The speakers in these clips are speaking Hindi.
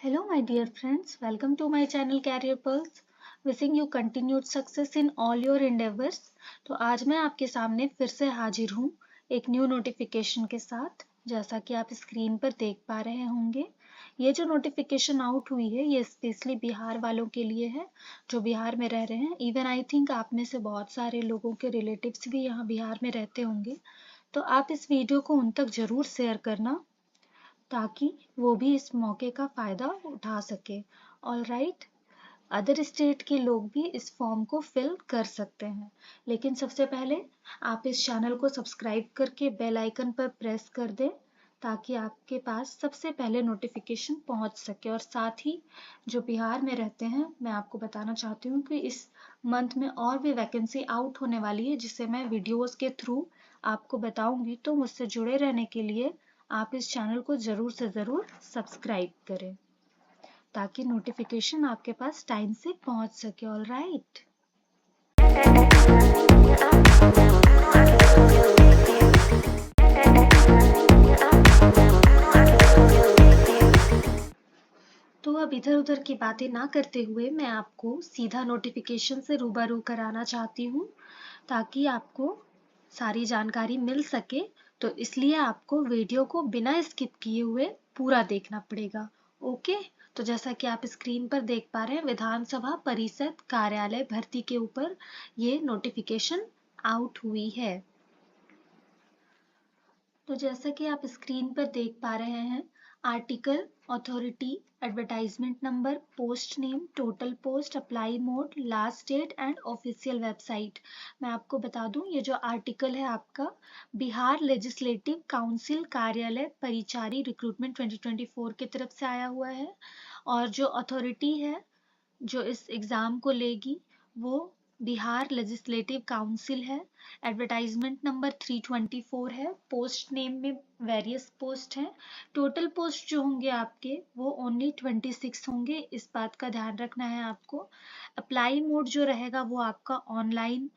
Hello, my dear friends. Welcome to my channel Career Pulse. Wishing you continued success in all your endeavors. तो आज मैं आपके सामने फिर से हाजिर हूँ एक न्यू नोटिफिकेशन के साथ। जैसा कि आप स्क्रीन पर देख पा रहे होंगे, ये जो नोटिफिकेशन आउट हुई है ये स्पेशली बिहार वालों के लिए है जो बिहार में रह रहे हैं। इवन आई थिंक आप में से बहुत सारे लोगों के रिलेटिव्स भी यहाँ बिहार में रहते होंगे, तो आप इस वीडियो को उन तक जरूर शेयर करना ताकि वो भी इस मौके का फायदा उठा सके। ऑल राइट, अदर स्टेट के लोग भी इस फॉर्म को फिल कर सकते हैं, लेकिन सबसे पहले आप इस चैनल को सब्सक्राइब करके बेल आइकन पर प्रेस कर दें ताकि आपके पास सबसे पहले नोटिफिकेशन पहुंच सके। और साथ ही जो बिहार में रहते हैं, मैं आपको बताना चाहती हूँ कि इस मंथ में और भी वैकेंसी आउट होने वाली है जिसे मैं वीडियोस के थ्रू आपको बताऊंगी। तो मुझसे जुड़े रहने के लिए आप इस चैनल को जरूर से जरूर सब्सक्राइब करें ताकि नोटिफिकेशन आपके पास टाइम से पहुंच सके। ऑल राइट, तो अब इधर उधर की बातें ना करते हुए मैं आपको सीधा नोटिफिकेशन से रूबरू कराना चाहती हूँ ताकि आपको सारी जानकारी मिल सके। तो इसलिए आपको वीडियो को बिना स्किप किए हुए पूरा देखना पड़ेगा। ओके, तो जैसा कि आप स्क्रीन पर देख पा रहे हैं, विधानसभा परिषद कार्यालय भर्ती के ऊपर ये नोटिफिकेशन आउट हुई है। तो जैसा कि आप स्क्रीन पर देख पा रहे हैं, article, authority, advertisement number, post name, total post, apply mode, last date and official website. मैं आपको बता दूं, ये जो आर्टिकल है आपका बिहार लेजिस्लेटिव काउंसिल कार्यालय परिचारी रिक्रूटमेंट 2024 की तरफ से आया हुआ है। और जो अथॉरिटी है जो इस एग्जाम को लेगी वो बिहार लेजिस्लेटिव काउंसिल है। एडवर्टाइजमेंट नंबर 324 है। पोस्ट नेम में वेरियस पोस्ट हैं। टोटल पोस्ट जो होंगे आपके वो ओनली 26 होंगे, इस बात का ध्यान रखना है आपको। अप्लाई मोड जो रहेगा वो आपका ऑनलाइन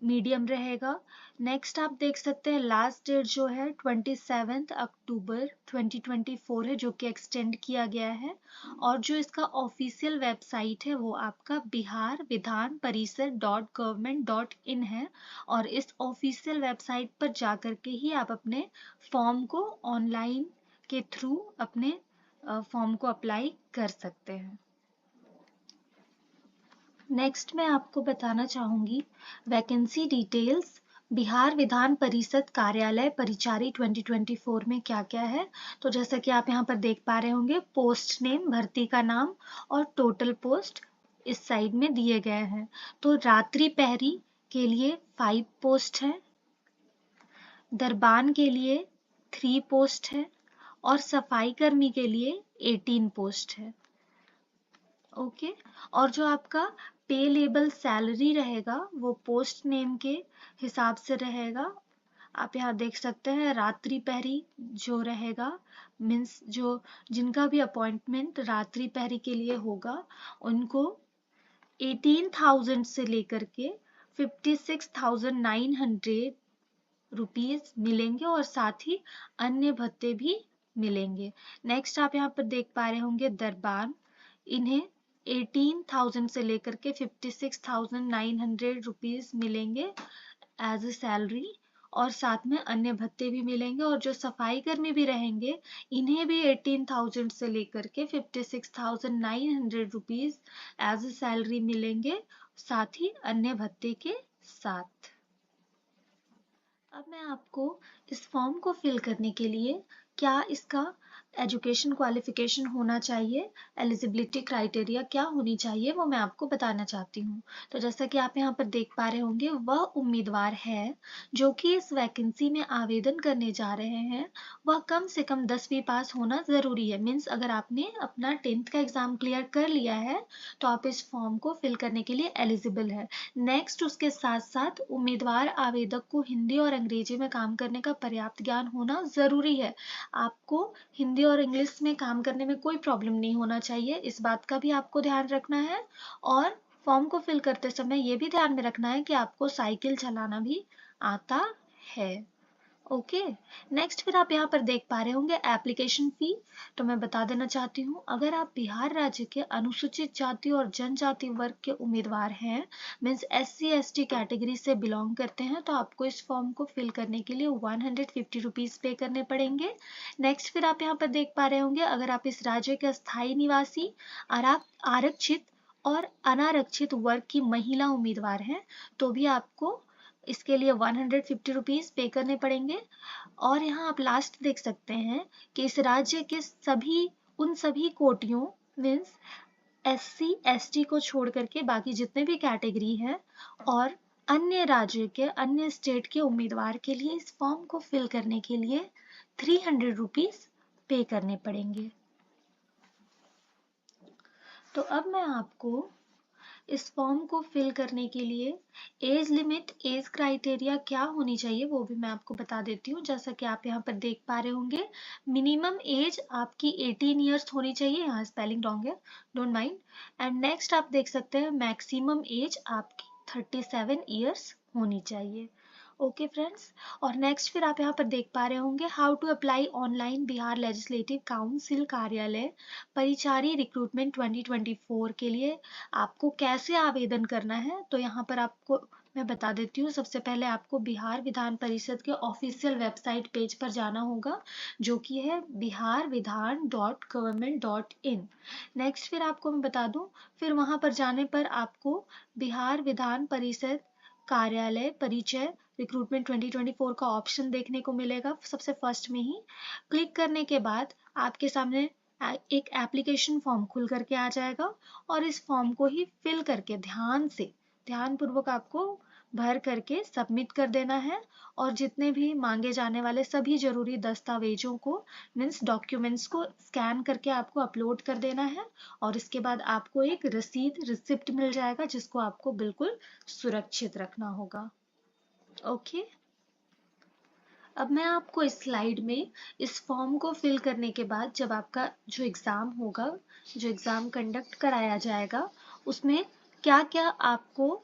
मीडियम रहेगा। नेक्स्ट आप देख सकते हैं लास्ट डेट जो है 27 अक्टूबर 2024 है जो कि एक्सटेंड किया गया है। और जो इसका ऑफिशियल वेबसाइट है वो आपका बिहार विधान परिषद .gov.in है। और इस ऑफिशियल वेबसाइट पर जाकर के ही आप अपने फॉर्म को ऑनलाइन के थ्रू अपने फॉर्म को अप्लाई कर सकते हैं। नेक्स्ट मैं आपको बताना चाहूंगी वैकेंसी डिटेल्स बिहार विधान परिषद कार्यालय परिचारी 2024 में क्या क्या है। तो जैसा कि आप यहाँ पर देख पा रहे होंगे, पोस्ट नेम भर्ती का नाम और टोटल पोस्ट इस साइड में दिए गए हैं। तो रात्रि प्रहरी के लिए 5 पोस्ट है, दरबान के लिए 3 पोस्ट है और सफाई कर्मी के लिए 18 पोस्ट है। ओके, और जो आपका पे लेबल सैलरी रहेगा वो पोस्ट नेम के हिसाब से रहेगा। आप यहाँ देख सकते हैं रात्रि प्रहरी जो रहेगा, मीन्स जो जिनका भी अपॉइंटमेंट रात्रि प्रहरी के लिए होगा उनको 18,000 से लेकर के 56,900 रुपीज मिलेंगे और साथ ही अन्य भत्ते भी मिलेंगे। नेक्स्ट आप यहाँ पर देख पा रहे होंगे दरबान, इन्हें 18,000 से लेकर के 56,900 रुपीज मिलेंगे एज ए सैलरी और साथ में अन्य भत्ते भी मिलेंगे। और जो सफाई कर्मी भी रहेंगे इन्हें भी 18,000 से लेकर के 56,900 रुपीज एज ए सैलरी मिलेंगे, साथ ही अन्य भत्ते के साथ। अब मैं आपको इस फॉर्म को फिल करने के लिए क्या इसका एजुकेशन क्वालिफिकेशन होना चाहिए, एलिजिबिलिटी क्राइटेरिया क्या होनी चाहिए, वो मैं आपको बताना चाहती हूँ। तो जैसा कि आप यहाँ पर देख पा रहे होंगे, वह उम्मीदवार है जो कि इस वैकेंसी में आवेदन करने जा रहे हैं वह कम से कम 10वीं पास होना जरूरी है। मीन्स अगर आपने अपना 10th का एग्जाम क्लियर कर लिया है तो आप इस फॉर्म को फिल करने के लिए एलिजिबल है। नेक्स्ट उसके साथ साथ उम्मीदवार आवेदक को हिंदी और अंग्रेजी में काम करने का पर्याप्त ज्ञान होना जरूरी है। आपको हिंदी और इंग्लिश में काम करने में कोई प्रॉब्लम नहीं होना चाहिए, इस बात का भी आपको ध्यान रखना है। और फॉर्म को फिल करते समय ये भी ध्यान में रखना है कि आपको साइकिल चलाना भी आता है। ओके। नेक्स्ट फिर आप यहाँ पर देख पा रहे होंगे एप्लीकेशन फी। तो मैं बता देना चाहती हूँ, अगर आप बिहार राज्य के अनुसूचित जाति और जनजाति वर्ग के उम्मीदवार हैं, मीन्स SC/ST कैटेगरी से बिलोंग करते हैं, तो आपको इस फॉर्म को फिल करने के लिए 150 रुपीज पे करने पड़ेंगे। नेक्स्ट फिर आप यहाँ पर देख पा रहे होंगे, अगर आप इस राज्य के स्थायी निवासी, आरक्षित और अनारक्षित वर्ग की महिला उम्मीदवार हैं, तो भी आपको इसके लिए 150 रुपीज पे करने पड़ेंगे। और यहाँ आप लास्ट देख सकते हैं कि इस राज्य के उन सभी कोटियों, मीन्स SC/ST को छोड़ करके बाकी जितने भी कैटेगरी हैं और अन्य राज्य के, अन्य स्टेट के उम्मीदवार के लिए इस फॉर्म को फिल करने के लिए 300 रुपीज पे करने पड़ेंगे। तो अब मैं आपको इस फॉर्म को फिल करने के लिए एज लिमिट, एज क्राइटेरिया क्या होनी चाहिए वो भी मैं आपको बता देती हूँ। जैसा कि आप यहाँ पर देख पा रहे होंगे, मिनिमम एज आपकी 18 ईयर्स होनी चाहिए, यहाँ स्पेलिंग रॉन्ग है, डोंट माइंड। एंड नेक्स्ट आप देख सकते हैं मैक्सिमम एज आपकी 37 ईयर्स होनी चाहिए। ओके फ्रेंड्स, और नेक्स्ट फिर आप यहाँ पर देख पा रहे होंगे how to apply online Bihar legislative council कार्यालय परिचारी रिक्रूटमेंट 2024 के लिए आपको कैसे आवेदन करना है। तो यहाँ पर आपको मैं बता देती हूँ, सबसे पहले आपको बिहार विधान परिषद के ऑफिशियल वेबसाइट पेज पर जाना होगा, जो कि है biharvidhan.government.in। नेक्स्ट फिर आपको मैं बता दूं, फिर वहां पर जाने पर आपको बिहार विधान परिषद कार्यालय परिचय रिक्रूटमेंट 2024 का ऑप्शन देखने को मिलेगा सबसे फर्स्ट में ही। क्लिक करने के बाद आपके सामने एक एप्लीकेशन फॉर्म खुल करके आ जाएगा, और इस फॉर्म को ही फिल करके ध्यानपूर्वक आपको भर करके सबमिट कर देना है। और जितने भी मांगे जाने वाले सभी जरूरी दस्तावेजों को, मीन्स डॉक्यूमेंट्स को स्कैन करके आपको अपलोड कर देना है, और इसके बाद आपको एक रिसिप्ट मिल जाएगा, जिसको आपको बिल्कुल सुरक्षित रखना होगा। ओके। अब मैं आपको इस स्लाइड में इस फॉर्म को फिल करने के बाद जब आपका जो एग्ज़ाम होगा, जो एग्ज़ाम कंडक्ट कराया जाएगा, उसमें क्या क्या आपको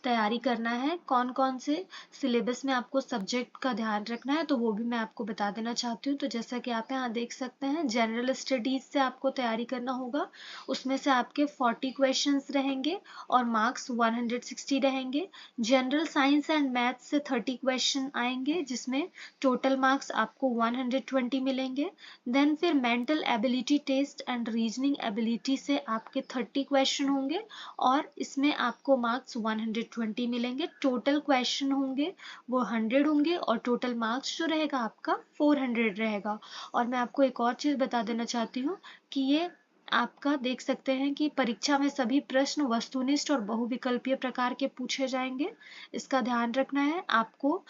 तैयारी करना है, कौन कौन से सिलेबस में आपको सब्जेक्ट का ध्यान रखना है, तो वो भी मैं आपको बता देना चाहती हूँ। तो जैसा कि आप यहाँ देख सकते हैं, जनरल स्टडीज से आपको तैयारी करना होगा। उसमें से आपके 40 क्वेश्चंस रहेंगे और मार्क्स 160 रहेंगे। जनरल साइंस एंड मैथ्स से 30 क्वेश्चन आएंगे, जिसमें टोटल मार्क्स आपको 120 मिलेंगे। देन फिर mental ability test and reasoning ability से आपके 30 क्वेश्चन होंगे, और इसमें आपको मार्क्स 120 मिलेंगे। टोटल क्वेश्चन होंगे वो 100 होंगे, और टोटल मार्क्स जो रहेगा आपका 400 रहेगा। और मैं आपको एक और चीज बता देना चाहती हूँ कि ये आपका देख सकते हैं कि परीक्षा में सभी प्रश्न वस्तुनिष्ठ और बहुविकल्पीय प्रकार के पूछे जाएंगे। इसका ध्यान रखना है। आपको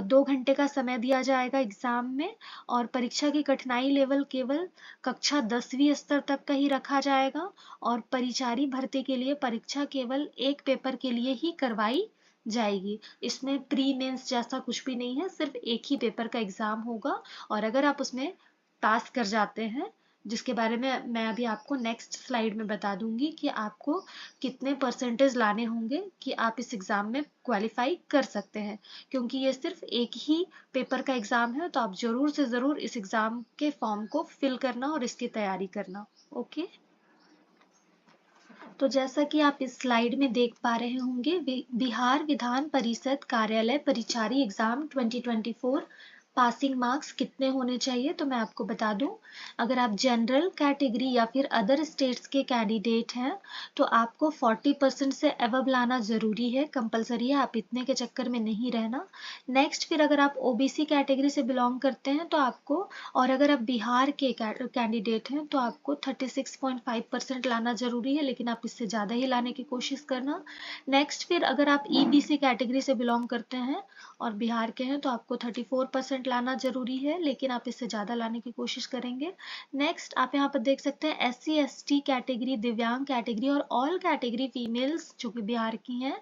2 घंटे का समय दिया जाएगा एग्जाम में, और परीक्षा की कठिनाई लेवल केवल कक्षा 10वीं स्तर तक का ही रखा जाएगा। और परिचारी भर्ती के लिए परीक्षा केवल एक पेपर के लिए ही करवाई जाएगी। इसमें प्री मेंस जैसा कुछ भी नहीं है, सिर्फ एक ही पेपर का एग्जाम होगा। और अगर आप उसमें पास कर जाते हैं, जिसके बारे में मैं अभी आपको नेक्स्ट स्लाइड में बता दूंगी कि आपको कितने परसेंटेज लाने होंगे कि आप इस एग्जाम में क्वालिफाई कर सकते हैं। क्योंकि ये सिर्फ एक ही पेपर का एग्जाम है, तो आप जरूर से जरूर इस एग्जाम के फॉर्म को फिल करना और इसकी तैयारी करना। ओके। तो जैसा कि आप इस स्लाइड में देख पा रहे होंगे, बिहार विधान परिषद कार्यालय परिचारी एग्जाम 2024 पासिंग मार्क्स कितने होने चाहिए, तो मैं आपको बता दूं, अगर आप जनरल कैटेगरी या फिर अदर स्टेट्स के कैंडिडेट हैं, तो आपको 40% से अबव लाना जरूरी है, कंपलसरी है, आप इतने के चक्कर में नहीं रहना। नेक्स्ट फिर अगर आप ओबीसी कैटेगरी से बिलोंग करते हैं तो आपको, और अगर आप बिहार के कैंडिडेट हैं, तो आपको 36.5% लाना जरूरी है, लेकिन आप इससे ज़्यादा ही लाने की कोशिश करना। नेक्स्ट फिर अगर आप ईबीसी कैटेगरी से बिलोंग करते हैं और बिहार के हैं, तो आपको 34% लाना जरूरी है, लेकिन आप इससे ज़्यादा लाने की कोशिश करेंगे। नेक्स्ट आप यहाँ पर देख सकते हैं SC/ST कैटेगरी, दिव्यांग कैटेगरी और ऑल कैटेगरी फीमेल्स जो कि बिहार की हैं,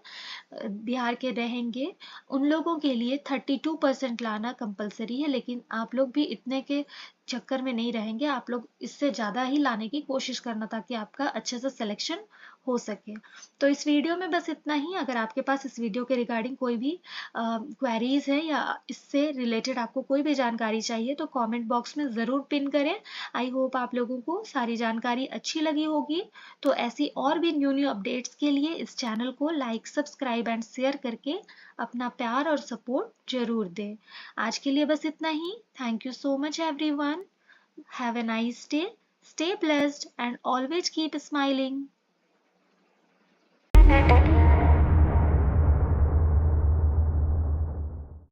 बिहार के रहेंगे, उन लोगों के लिए 32% लाना कंपलसरी है, लेकिन आप लोग भी इतने के चक्कर में नहीं रहेंगे, आप लोग इससे ज़्यादा ही लाने की कोशिश करना ताकि आपका अच्छे से सिलेक्शन हो सके। तो इस वीडियो में बस इतना ही। अगर आपके पास इस वीडियो के रिगार्डिंग कोई भी क्वेरीज है या इससे रिलेटेड आपको कोई भी जानकारी चाहिए तो कमेंट बॉक्स में ज़रूर पिन करें। आई होप आप लोगों को सारी जानकारी अच्छी लगी होगी। तो ऐसी और भी न्यू न्यू अपडेट्स के लिए इस चैनल को लाइक, सब्सक्राइब एंड शेयर करके अपना प्यार और सपोर्ट जरूर दें। आज के लिए बस इतना ही। Thank you so much everyone. Have a nice day. Stay blessed and always keep smiling.